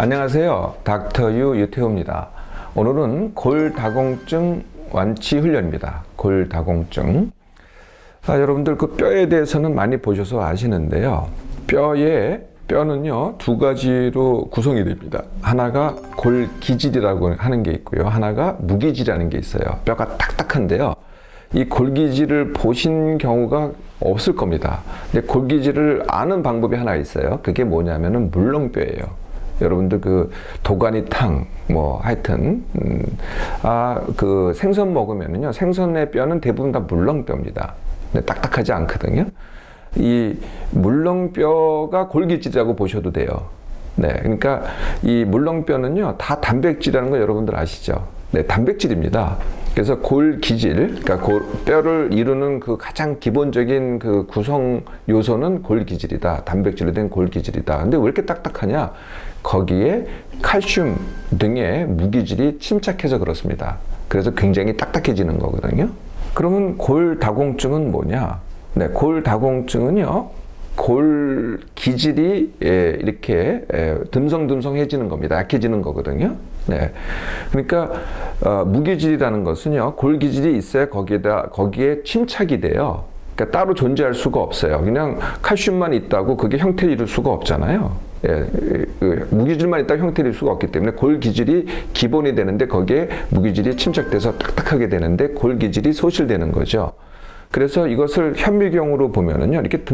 안녕하세요. 닥터유 유태호입니다. 오늘은 골다공증 완치 훈련입니다. 골다공증. 여러분들 그 뼈에 대해서는 많이 보셔서 아시는데요. 뼈는요 두 가지로 구성이 됩니다. 하나가 골기질이라고 하는 게 있고요. 하나가 무기질이라는 게 있어요. 뼈가 딱딱한데요. 이 골기질을 보신 경우가 없을 겁니다. 근데 골기질을 아는 방법이 하나 있어요. 그게 뭐냐면은 물렁뼈예요. 여러분들 그 도가니탕 하여튼 그 생선 먹으면은요 생선의 뼈는 대부분 다 물렁뼈입니다. 근데 딱딱하지 않거든요. 이 물렁뼈가 골기질이라고 보셔도 돼요. 네, 그러니까 이 물렁뼈는요 다 단백질이라는 거 여러분들 아시죠? 네, 단백질입니다. 그래서 골기질, 그러니까 뼈를 이루는 그 가장 기본적인 그 구성 요소는 골기질이다. 단백질로 된 골기질이다. 근데 왜 이렇게 딱딱하냐? 거기에 칼슘 등의 무기질이 침착해서 그렇습니다. 그래서 굉장히 딱딱해지는 거거든요. 그러면 골다공증은 뭐냐? 네, 골다공증은요, 골 기질이 이렇게 듬성듬성해지는 겁니다. 약해지는 거거든요. 네, 그러니까 무기질이라는 것은요, 골 기질이 있어야 거기에 침착이 돼요. 그러니까 따로 존재할 수가 없어요. 그냥 칼슘만 있다고 그게 형태를 이룰 수가 없잖아요. 무기질만 있다고 형태를 이룰 수가 없기 때문에 골 기질이 기본이 되는데 거기에 무기질이 침착돼서 딱딱하게 되는데 골 기질이 소실되는 거죠. 그래서 이것을 현미경으로 보면은요, 이렇게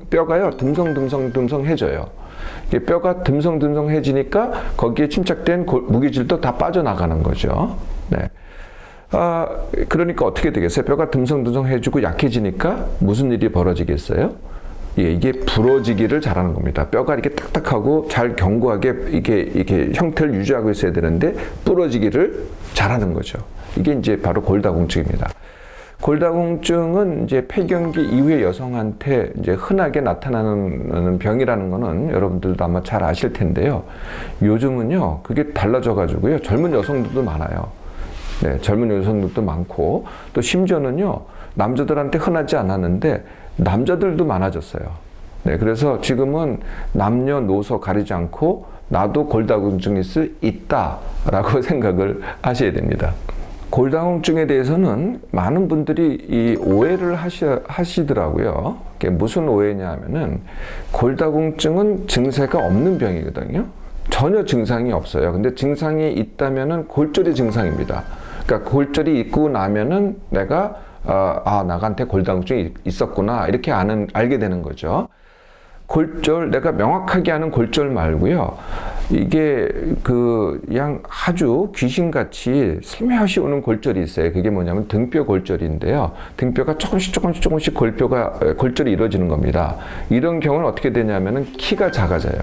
뼈가요, 듬성듬성해져요. 뼈가 듬성듬성해지니까 거기에 침착된 무기질도 다 빠져나가는 거죠. 네. 그러니까 어떻게 되겠어요? 뼈가 듬성듬성해지고 약해지니까 무슨 일이 벌어지겠어요? 이게 부러지기를 잘하는 겁니다. 뼈가 이렇게 딱딱하고 잘 견고하게 이게 형태를 유지하고 있어야 되는데 부러지기를 잘하는 거죠. 이게 이제 바로 골다공증입니다. 골다공증은 이제 폐경기 이후의 여성한테 이제 흔하게 나타나는 병이라는 거는 여러분들도 아마 잘 아실 텐데요. 요즘은요, 그게 달라져 가지고요. 젊은 여성들도 많아요. 네, 젊은 여성들도 많고, 또 심지어는요, 남자들한테 흔하지 않았는데, 남자들도 많아졌어요. 네, 그래서 지금은 남녀노소 가리지 않고, 나도 골다공증일 수 있다라고 생각을 하셔야 됩니다. 골다공증에 대해서는 많은 분들이 이 오해를 하시더라고요. 그게 무슨 오해냐 하면은 골다공증은 증세가 없는 병이거든요. 전혀 증상이 없어요. 근데 증상이 있다면은 골절의 증상입니다. 그러니까 골절이 있고 나면은 내가 나한테 골다공증이 있었구나 이렇게 알게 되는 거죠. 골절, 내가 명확하게 아는 골절 말고요. 이게 그냥 아주 귀신같이 슬며시 오는 골절이 있어요. 그게 뭐냐면 등뼈 골절인데요. 등뼈가 조금씩 골절이 이루어지는 겁니다. 이런 경우는 어떻게 되냐면은 키가 작아져요.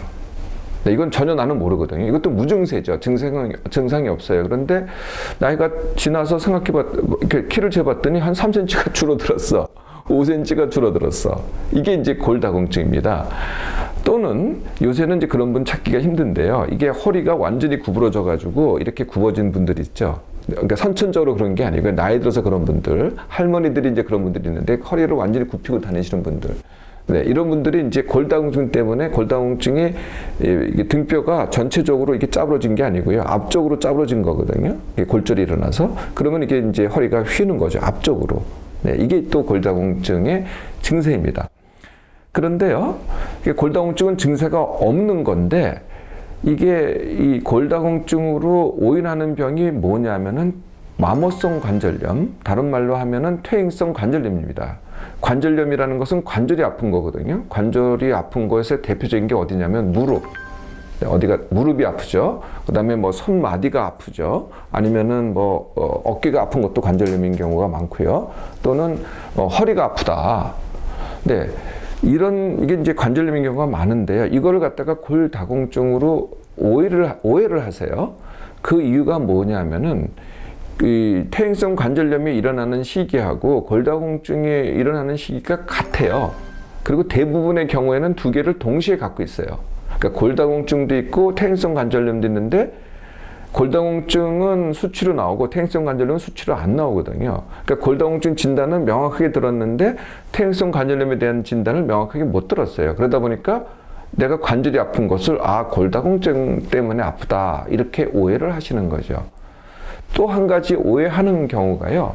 네, 이건 전혀 나는 모르거든요. 이것도 무증세죠. 증상이 없어요. 그런데 나이가 지나서 키를 재봤더니 한 3cm가 줄어들었어. 5cm가 줄어들었어. 이게 이제 골다공증입니다. 또는 요새는 이제 그런 분 찾기가 힘든데요. 이게 허리가 완전히 구부러져 가지고 이렇게 굽어진 분들 있죠. 그러니까 선천적으로 그런 게 아니고 나이 들어서 그런 분들, 할머니들이 이제 그런 분들이 있는데 허리를 완전히 굽히고 다니시는 분들. 네, 이런 분들이 이제 골다공증 때문에 골다공증이 등뼈가 전체적으로 이게 짜부러진 게 아니고요. 앞쪽으로 짜부러진 거거든요. 골절이 일어나서. 그러면 이게 이제 허리가 휘는 거죠. 앞쪽으로. 네, 이게 또 골다공증의 증세입니다. 그런데요, 골다공증은 증세가 없는 건데, 이게 이 골다공증으로 오인하는 병이 뭐냐면은 마모성 관절염, 다른 말로 하면은 퇴행성 관절염입니다. 관절염이라는 것은 관절이 아픈 거거든요. 관절이 아픈 것의 대표적인 게 어디냐면 무릎. 무릎이 아프죠. 그 다음에 손마디가 아프죠. 아니면은 어깨가 아픈 것도 관절염인 경우가 많고요. 또는 허리가 아프다. 네. 이게 이제 관절염인 경우가 많은데요. 이거를 갖다가 골다공증으로 오해를 하세요. 그 이유가 뭐냐면은 이 퇴행성 관절염이 일어나는 시기하고 골다공증이 일어나는 시기가 같아요. 그리고 대부분의 경우에는 두 개를 동시에 갖고 있어요. 그러니까 골다공증도 있고 퇴행성 관절염도 있는데 골다공증은 수치로 나오고 퇴행성 관절염은 수치로 안 나오거든요. 그러니까 골다공증 진단은 명확하게 들었는데 퇴행성 관절염에 대한 진단을 명확하게 못 들었어요. 그러다 보니까 내가 관절이 아픈 것을 골다공증 때문에 아프다 이렇게 오해를 하시는 거죠. 또 한 가지 오해하는 경우가요.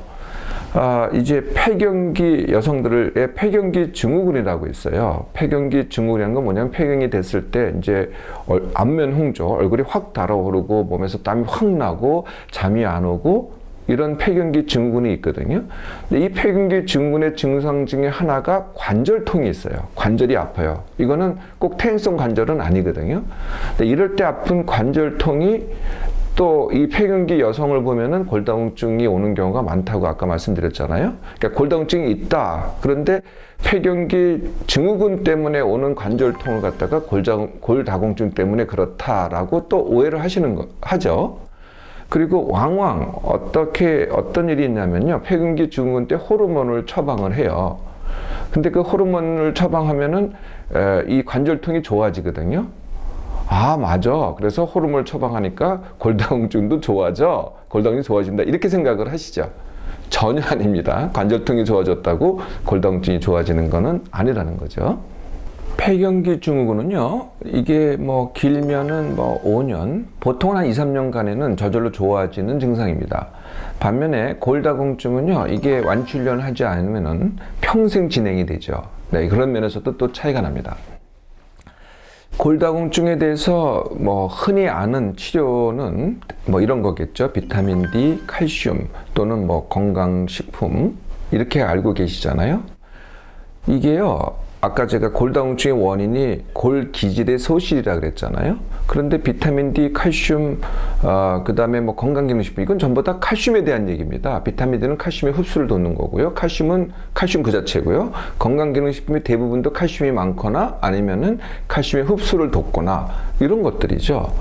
이제 폐경기 여성들의 폐경기 증후군이라고 있어요. 폐경기 증후군이라는 건 뭐냐면 폐경이 됐을 때 이제 안면 홍조, 얼굴이 확 달아오르고 몸에서 땀이 확 나고 잠이 안 오고 이런 폐경기 증후군이 있거든요. 근데 이 폐경기 증후군의 증상 중에 하나가 관절통이 있어요. 관절이 아파요. 이거는 꼭 퇴행성 관절은 아니거든요. 근데 이럴 때 아픈 관절통이 또 이 폐경기 여성을 보면은 골다공증이 오는 경우가 많다고 아까 말씀드렸잖아요. 그러니까 골다공증이 있다. 그런데 폐경기 증후군 때문에 오는 관절통을 갖다가 골다공증 때문에 그렇다라고 또 오해를 하죠. 그리고 왕왕 어떤 일이 있냐면요. 폐경기 증후군 때 호르몬을 처방을 해요. 근데 그 호르몬을 처방하면은 이 관절통이 좋아지거든요. 맞아. 그래서 호르몬을 처방하니까 골다공증도 좋아져. 골다공증이 좋아진다. 이렇게 생각을 하시죠. 전혀 아닙니다. 관절통이 좋아졌다고 골다공증이 좋아지는 거는 아니라는 거죠. 폐경기 증후군은요, 이게 뭐 길면은 뭐 5년, 보통은 한 2, 3년간에는 저절로 좋아지는 증상입니다. 반면에 골다공증은요, 이게 완치 훈련을 하지 않으면은 평생 진행이 되죠. 네, 그런 면에서도 또 차이가 납니다. 골다공증에 대해서 뭐 흔히 아는 치료는 뭐 이런 거겠죠. 비타민 D, 칼슘 또는 뭐 건강식품 이렇게 알고 계시잖아요. 이게요. 아까 제가 골다공증의 원인이 골기질의 소실이라 그랬잖아요. 그런데 비타민 D, 칼슘, 그 다음에 뭐 건강기능식품, 이건 전부 다 칼슘에 대한 얘기입니다. 비타민 D는 칼슘의 흡수를 돕는 거고요. 칼슘은 칼슘 그 자체고요. 건강기능식품이 대부분도 칼슘이 많거나 아니면은 칼슘의 흡수를 돕거나 이런 것들이죠.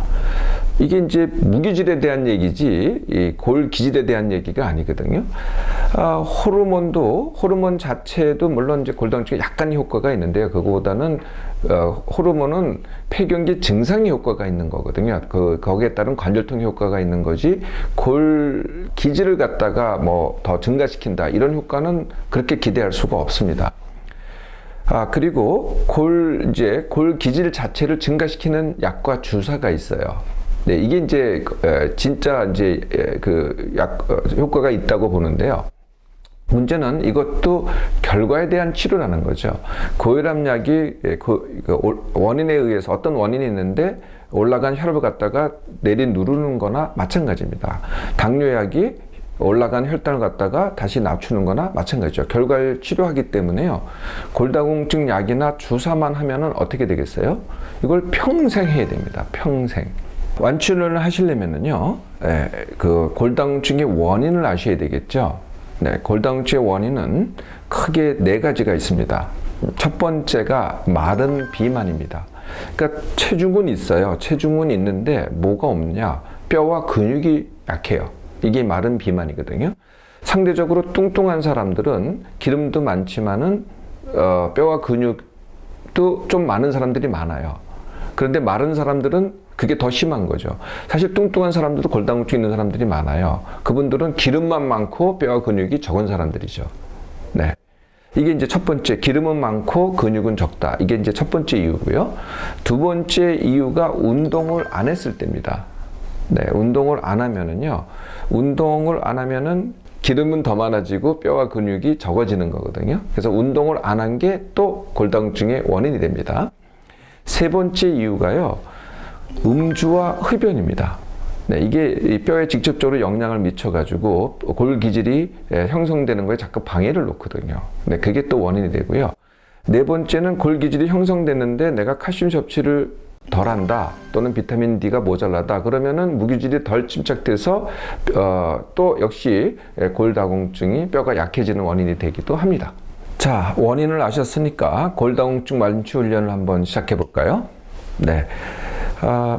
이게 이제 무기질에 대한 얘기지 이 골기질에 대한 얘기가 아니거든요. 호르몬 자체도 물론 이제 골다공증에 약간 효과가 있는데요. 그거보다는 호르몬은 폐경기 증상의 효과가 있는 거거든요. 거기에 따른 관절통 효과가 있는 거지 골기질을 갖다가 뭐 더 증가시킨다 이런 효과는 그렇게 기대할 수가 없습니다. 그리고 골기질 자체를 증가시키는 약과 주사가 있어요. 네, 이게 이제 진짜 이제 그 약 효과가 있다고 보는데요. 문제는 이것도 결과에 대한 치료라는 거죠. 고혈압약이 원인에 의해서 어떤 원인이 있는데 올라간 혈압을 갖다가 누르는 거나 마찬가지입니다. 당뇨약이 올라간 혈당을 갖다가 다시 낮추는 거나 마찬가지죠. 결과를 치료하기 때문에요. 골다공증 약이나 주사만 하면은 어떻게 되겠어요? 이걸 평생 해야 됩니다. 평생. 완치를 하시려면은요, 그 골다공증의 원인을 아셔야 되겠죠. 네, 골다공증의 원인은 크게 4가지가 있습니다. 첫 번째가 마른 비만입니다. 그러니까 체중은 있어요. 체중은 있는데 뭐가 없냐? 뼈와 근육이 약해요. 이게 마른 비만이거든요. 상대적으로 뚱뚱한 사람들은 기름도 많지만은 뼈와 근육도 좀 많은 사람들이 많아요. 그런데 마른 사람들은 그게 더 심한 거죠. 사실 뚱뚱한 사람들도 골다공증 있는 사람들이 많아요. 그분들은 기름만 많고 뼈와 근육이 적은 사람들이죠. 네. 이게 이제 첫 번째, 기름은 많고 근육은 적다. 이게 이제 첫 번째 이유고요. 두 번째 이유가 운동을 안 했을 때입니다. 네, 운동을 안 하면은 기름은 더 많아지고 뼈와 근육이 적어지는 거거든요. 그래서 운동을 안 한 게 또 골다공증의 원인이 됩니다. 세 번째 이유가요. 음주와 흡연입니다. 네, 이게 이 뼈에 직접적으로 영향을 미쳐가지고 골기질이 형성되는 거에 자꾸 방해를 놓거든요. 네, 그게 또 원인이 되고요. 네 번째는 골기질이 형성됐는데 내가 칼슘 섭취를 덜 한다 또는 비타민 D가 모자라다 그러면은 무기질이 덜 침착돼서 또 역시 골다공증이 뼈가 약해지는 원인이 되기도 합니다. 자, 원인을 아셨으니까 골다공증 완치 훈련을 한번 시작해 볼까요? 네.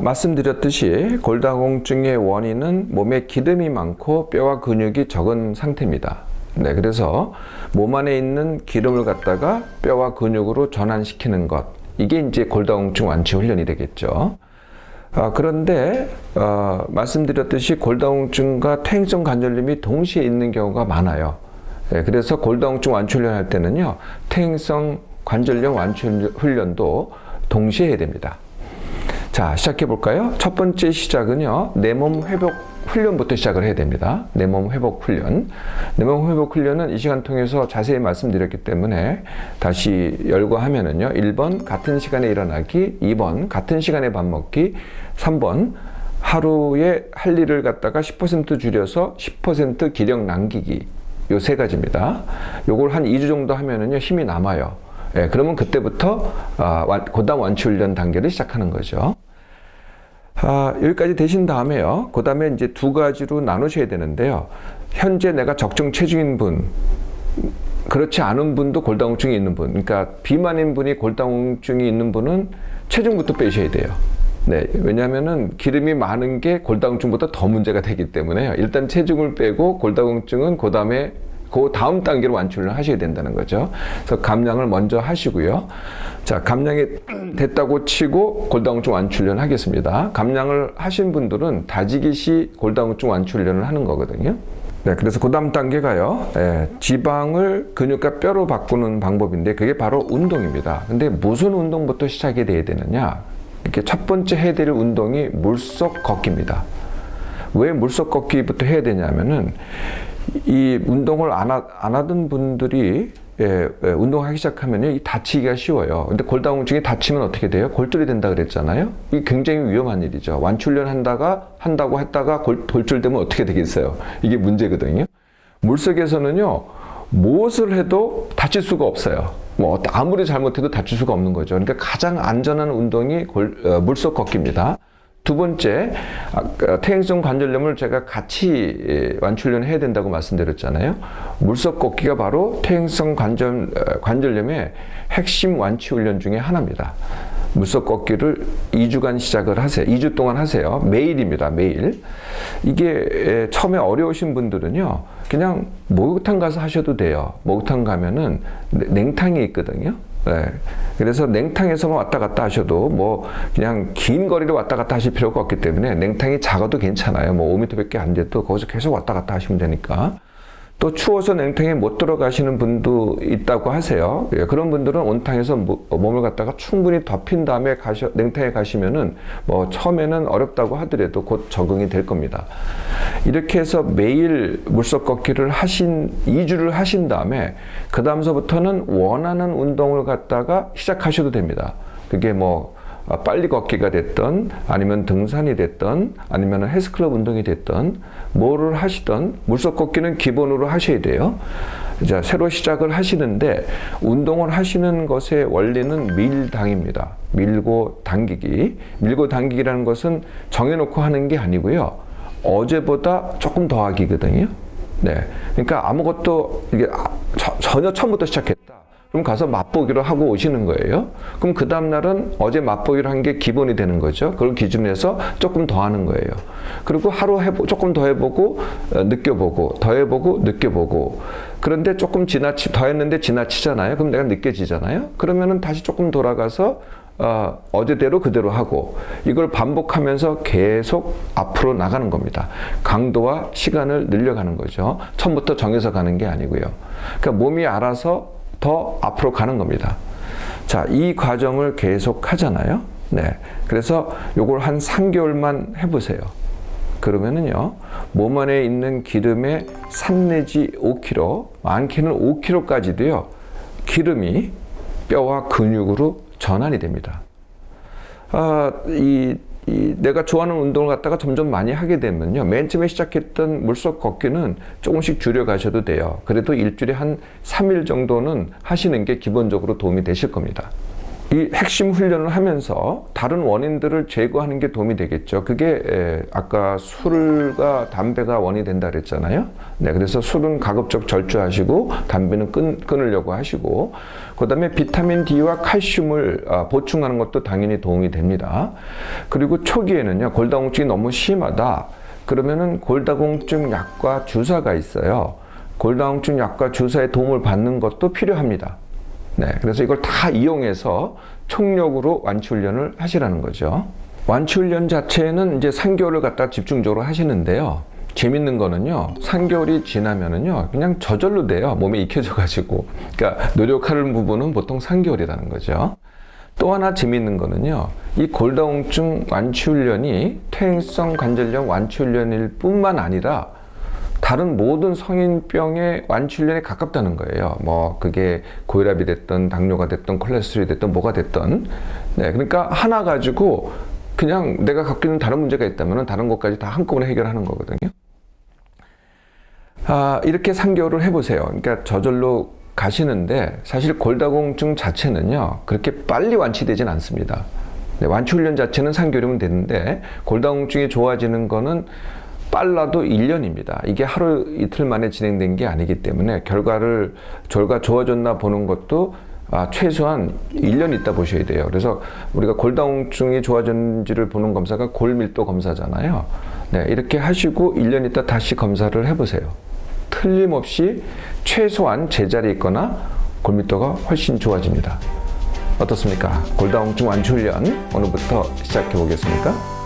말씀드렸듯이 골다공증의 원인은 몸에 기름이 많고 뼈와 근육이 적은 상태입니다. 네, 그래서 몸 안에 있는 기름을 갖다가 뼈와 근육으로 전환시키는 것, 이게 이제 골다공증 완치 훈련이 되겠죠. 그런데 말씀드렸듯이 골다공증과 퇴행성 관절염이 동시에 있는 경우가 많아요. 네, 그래서 골다공증 완치 훈련할 때는요, 퇴행성 관절염 완치 훈련도 동시에 해야 됩니다. 자, 시작해 볼까요? 첫 번째 시작은요, 내 몸 회복 훈련부터 시작을 해야 됩니다. 내 몸 회복 훈련. 내 몸 회복 훈련은 이 시간 통해서 자세히 말씀드렸기 때문에 다시 열거하면은요, 1번 같은 시간에 일어나기, 2번 같은 시간에 밥 먹기, 3번 하루에 할 일을 갖다가 10% 줄여서 10% 기력 남기기. 요 세 가지입니다. 요걸 한 2주 정도 하면은요, 힘이 남아요. 예, 그러면 그때부터 고담 완치 훈련 단계를 시작하는 거죠. 여기까지 되신 다음에요. 그 다음에 이제 두 가지로 나누셔야 되는데요. 현재 내가 적정 체중인 분, 그렇지 않은 분도 골다공증이 있는 분, 그러니까 비만인 분이 골다공증이 있는 분은 체중부터 빼셔야 돼요. 네, 왜냐하면은 기름이 많은 게 골다공증보다 더 문제가 되기 때문에요. 일단 체중을 빼고 골다공증은 그 다음 단계로 완치를 하셔야 된다는 거죠. 그래서 감량을 먼저 하시고요. 자, 감량이 됐다고 치고 골다공증 완치 훈련 하겠습니다. 감량을 하신 분들은 다지기 시 골다공증 완치 훈련을 하는 거거든요. 네, 그래서 그 다음 단계가요, 지방을 근육과 뼈로 바꾸는 방법인데 그게 바로 운동입니다. 근데 무슨 운동부터 시작이 돼야 되느냐? 이렇게 첫 번째 해야 될 운동이 물속 걷기입니다. 왜 물속 걷기부터 해야 되냐면은 이 운동을 안 하던 분들이 운동하기 시작하면요, 다치기가 쉬워요. 근데 골다공증이 다치면 어떻게 돼요? 골절이 된다 그랬잖아요. 이게 굉장히 위험한 일이죠. 완치훈련 한다고 했다가 골절되면 어떻게 되겠어요? 이게 문제거든요. 물속에서는요, 무엇을 해도 다칠 수가 없어요. 뭐 아무리 잘못해도 다칠 수가 없는 거죠. 그러니까 가장 안전한 운동이 물속 걷기입니다. 두 번째, 퇴행성 관절염을 제가 같이 완치훈련을 해야 된다고 말씀드렸잖아요. 물속 걷기가 바로 퇴행성 관절염의 핵심 완치훈련 중에 하나입니다. 물속 걷기를 2주간 시작을 하세요. 2주 동안 하세요. 매일입니다. 매일. 이게 처음에 어려우신 분들은요, 그냥 목욕탕 가서 하셔도 돼요. 목욕탕 가면은 냉탕이 있거든요. 네. 그래서 냉탕에서만 왔다 갔다 하셔도 뭐 그냥 긴 거리를 왔다 갔다 하실 필요가 없기 때문에 냉탕이 작아도 괜찮아요. 뭐 5m밖에 안 돼도 거기서 계속 왔다 갔다 하시면 되니까. 또 추워서 냉탕에 못 들어가시는 분도 있다고 하세요. 예, 그런 분들은 온탕에서 몸을 갖다가 충분히 덮인 다음에 냉탕에 가시면은 뭐 처음에는 어렵다고 하더라도 곧 적응이 될 겁니다. 이렇게 해서 매일 물속 걷기를 2주를 하신 다음에 그 다음서부터는 원하는 운동을 갖다가 시작하셔도 됩니다. 그게 뭐 빨리 걷기가 됐던, 아니면 등산이 됐던, 아니면 헬스클럽 운동이 됐던, 뭐를 하시던 물속 걷기는 기본으로 하셔야 돼요. 자, 새로 시작을 하시는데 운동을 하시는 것의 원리는 밀당입니다. 밀고 당기기. 밀고 당기기라는 것은 정해놓고 하는 게 아니고요, 어제보다 조금 더 하기거든요. 네, 그러니까 아무것도 이게 전혀 처음부터 시작했다. 그럼 가서 맛보기로 하고 오시는 거예요. 그럼 그 다음날은 어제 맛보기로 한 게 기본이 되는 거죠. 그걸 기준으로 해서 조금 더 하는 거예요. 그리고 하루 조금 더 해보고, 느껴보고, 더 해보고, 느껴보고. 그런데 조금 더 했는데 지나치잖아요. 그럼 내가 느껴지잖아요. 그러면은 다시 조금 돌아가서 어제대로 그대로 하고, 이걸 반복하면서 계속 앞으로 나가는 겁니다. 강도와 시간을 늘려가는 거죠. 처음부터 정해서 가는 게 아니고요. 그러니까 몸이 알아서 더 앞으로 가는 겁니다. 자, 이 과정을 계속 하잖아요. 네. 그래서 요걸 한 3개월만 해보세요. 그러면은요, 몸 안에 있는 기름의 3 내지 5kg, 많게는 5kg까지도요, 기름이 뼈와 근육으로 전환이 됩니다. 내가 좋아하는 운동을 갖다가 점점 많이 하게 되면요, 맨 처음에 시작했던 물속 걷기는 조금씩 줄여 가셔도 돼요. 그래도 일주일에 한 3일 정도는 하시는 게 기본적으로 도움이 되실 겁니다. 이 핵심 훈련을 하면서 다른 원인들을 제거하는 게 도움이 되겠죠. 그게 아까 술과 담배가 원인이 된다 그랬잖아요. 네, 그래서 술은 가급적 절주하시고 담배는 끊으려고 하시고, 그 다음에 비타민 D와 칼슘을 보충하는 것도 당연히 도움이 됩니다. 그리고 초기에는요, 골다공증이 너무 심하다 그러면은 골다공증 약과 주사가 있어요. 골다공증 약과 주사의 도움을 받는 것도 필요합니다. 네, 그래서 이걸 다 이용해서 총력으로 완치훈련을 하시라는 거죠. 완치훈련 자체는 이제 3개월을 갖다 집중적으로 하시는데요. 재밌는 거는요, 3개월이 지나면은요, 그냥 저절로 돼요. 몸에 익혀져가지고. 그러니까 노력하는 부분은 보통 3개월이라는 거죠. 또 하나 재미있는 거는요, 이 골다공증 완치 훈련이 퇴행성 관절염 완치 훈련일 뿐만 아니라 다른 모든 성인병의 완치 훈련에 가깝다는 거예요. 뭐 그게 고혈압이 됐든 당뇨가 됐든 콜레스테롤이 됐든 뭐가 됐든. 네, 그러니까 하나 가지고 그냥 내가 갖고 있는 다른 문제가 있다면 다른 것까지 다 한꺼번에 해결하는 거거든요. 이렇게 3개월을 해보세요. 그러니까 저절로 가시는데 사실 골다공증 자체는요 그렇게 빨리 완치되진 않습니다. 네, 완치 훈련 자체는 3개월이면 되는데 골다공증이 좋아지는 거는 빨라도 1년입니다. 이게 하루 이틀 만에 진행된 게 아니기 때문에 결과가 좋아졌나 보는 것도 최소한 1년 있다 보셔야 돼요. 그래서 우리가 골다공증이 좋아졌는지를 보는 검사가 골밀도 검사잖아요. 네, 이렇게 하시고 1년 있다 다시 검사를 해보세요. 틀림없이 최소한 제자리에 있거나 골밀도가 훨씬 좋아집니다. 어떻습니까? 골다공증 완치 훈련 오늘부터 시작해 보겠습니까?